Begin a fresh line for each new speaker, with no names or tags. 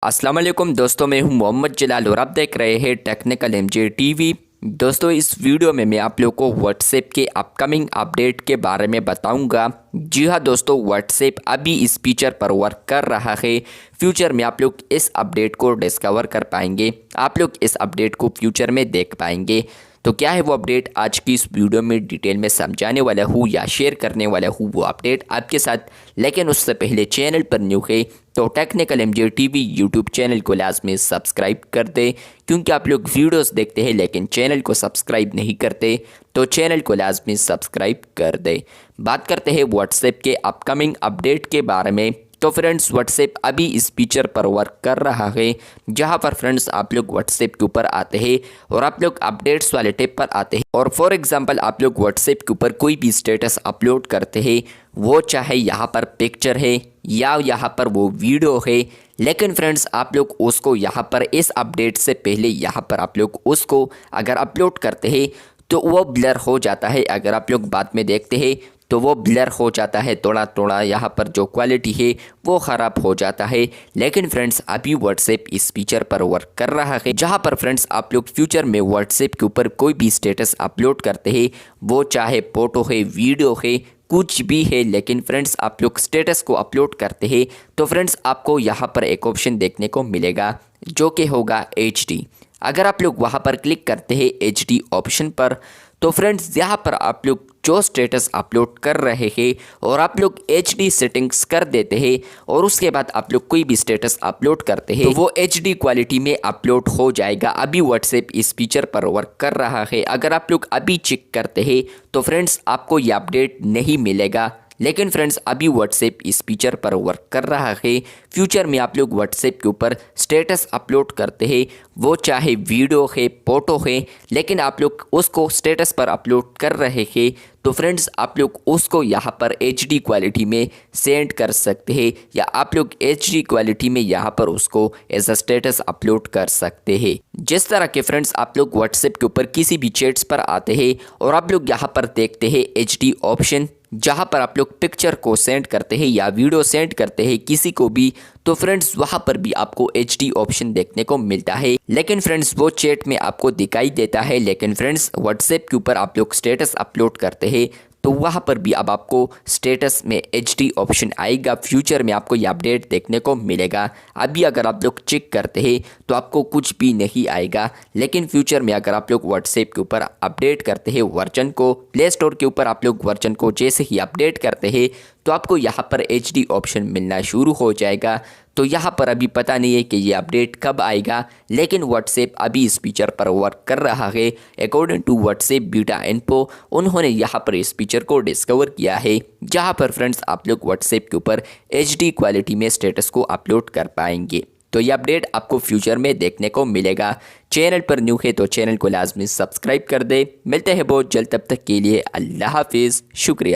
अस्सलाम वालेकुम दोस्तों, मैं हूं मोहम्मद जलाल और आप देख रहे हैं टेक्निकल एमजे टीवी। दोस्तों, इस वीडियो में मैं आप लोगों को व्हाट्सएप के अपकमिंग अपडेट के बारे में बताऊंगा। जी हां दोस्तों, व्हाट्सएप अभी इस फीचर पर वर्क कर रहा है। फ्यूचर में आप लोग इस अपडेट को डिस्कवर कर पाएंगे, आप लोग इस अपडेट को फ्यूचर में देख पाएंगे। तो क्या है वो अपडेट, आज की इस वीडियो में डिटेल में समझाने वाला हूँ या शेयर करने वाला हूँ वो अपडेट आपके साथ। लेकिन उससे पहले चैनल पर न्यू है तो technical MJ TV YouTube channel को लाजमी सब्सक्राइब कर दे, क्योंकि आप लोग वीडियोस देखते हैं लेकिन चैनल को सब्सक्राइब नहीं करते, तो चैनल को लाजमी सब्सक्राइब कर दे। बात करते हैं व्हाट्सएप के अपकमिंग अपडेट के बारे में। तो फ्रेंड्स, व्हाट्सएप अभी इस फीचर पर वर्क कर रहा है, जहां पर फ्रेंड्स आप लोग व्हाट्सएप के ऊपर आते हैं और आप लोग अपडेट्स वाले टैब पर आते हैं और फॉर एग्जांपल आप लोग व्हाट्सएप के ऊपर कोई भी स्टेटस अपलोड करते हैं, वो चाहे यहाँ पर पिक्चर है या यहाँ पर वो वीडियो है। लेकिन फ्रेंड्स आप लोग उसको यहाँ पर इस अपडेट से पहले यहाँ पर आप लोग उसको अगर अपलोड करते हैं तो वो ब्लर हो जाता है। अगर आप लोग बाद में देखते हैं तो वो ब्लर हो जाता है, थोड़ा थोड़ा यहाँ पर जो क्वालिटी है वो ख़राब हो जाता है। लेकिन फ्रेंड्स अभी व्हाट्सएप इस फीचर पर वर्क कर रहा है, जहाँ पर फ्रेंड्स आप लोग फ्यूचर में व्हाट्सएप के ऊपर कोई भी स्टेटस अपलोड करते हैं, वो चाहे फोटो है, वीडियो है, कुछ भी है, लेकिन फ्रेंड्स आप लोग स्टेटस को अपलोड करते हैं तो फ्रेंड्स आपको यहाँ पर एक ऑप्शन देखने को मिलेगा जो कि होगा HD। अगर आप लोग वहाँ पर क्लिक करते हैं HD ऑप्शन पर, तो फ्रेंड्स यहाँ पर आप लोग जो स्टेटस अपलोड कर रहे हैं और आप लोग HD सेटिंग्स कर देते हैं और उसके बाद आप लोग कोई भी स्टेटस अपलोड करते हैं तो वो HD क्वालिटी में अपलोड हो जाएगा। अभी व्हाट्सएप इस फीचर पर वर्क कर रहा है। अगर आप लोग अभी चेक करते हैं तो फ्रेंड्स आपको ये अपडेट नहीं मिलेगा। लेकिन फ्रेंड्स अभी व्हाट्सएप इस फीचर पर वर्क कर रहा है। फ्यूचर में आप लोग व्हाट्सएप के ऊपर स्टेटस अपलोड करते हैं, वो चाहे वीडियो है, फोटो है, लेकिन आप लोग उसको स्टेटस पर अपलोड कर रहे हैं तो फ्रेंड्स आप लोग उसको यहाँ पर HD क्वालिटी में सेंड कर सकते हैं या आप लोग HD क्वालिटी में यहाँ पर उसको एज अ स्टेटस अपलोड कर सकते हैं। जिस तरह के फ्रेंड्स आप लोग व्हाट्सएप के ऊपर किसी भी चैट्स पर आते हैं और आप लोग यहाँ पर देखते हैं HD ऑप्शन, जहाँ पर आप लोग पिक्चर को सेंड करते हैं या वीडियो सेंड करते हैं किसी को भी, तो फ्रेंड्स वहाँ पर भी आपको HD ऑप्शन देखने को मिलता है। लेकिन फ्रेंड्स वो चैट में आपको दिखाई देता है। लेकिन फ्रेंड्स व्हाट्सएप के ऊपर आप लोग स्टेटस अपलोड करते हैं तो वहाँ पर भी अब आपको स्टेटस में HD ऑप्शन आएगा। फ्यूचर में आपको ये अपडेट देखने को मिलेगा। अभी अगर आप लोग चेक करते हैं तो आपको कुछ भी नहीं आएगा, लेकिन फ्यूचर में अगर आप लोग व्हाट्सएप के ऊपर अपडेट करते हैं वर्जन को, प्ले स्टोर के ऊपर आप लोग वर्जन को जैसे ही अपडेट करते हैं तो आपको यहाँ पर HD ऑप्शन मिलना शुरू हो जाएगा। तो यहाँ पर अभी पता नहीं है कि ये अपडेट कब आएगा, लेकिन व्हाट्सएप अभी इस फीचर पर वर्क कर रहा है। According to WhatsApp beta info, उन्होंने यहाँ पर इस फीचर को डिस्कवर किया है, जहाँ पर फ्रेंड्स आप लोग व्हाट्सएप के ऊपर HD क्वालिटी में स्टेटस को अपलोड कर पाएंगे। तो ये अपडेट आपको फ्यूचर में देखने को मिलेगा। चैनल पर न्यू है तो चैनल को लाजमी सब्सक्राइब कर दे। मिलते हैं बहुत जल्द, तब तक के लिए अल्लाह हाफिज़, शुक्रिया।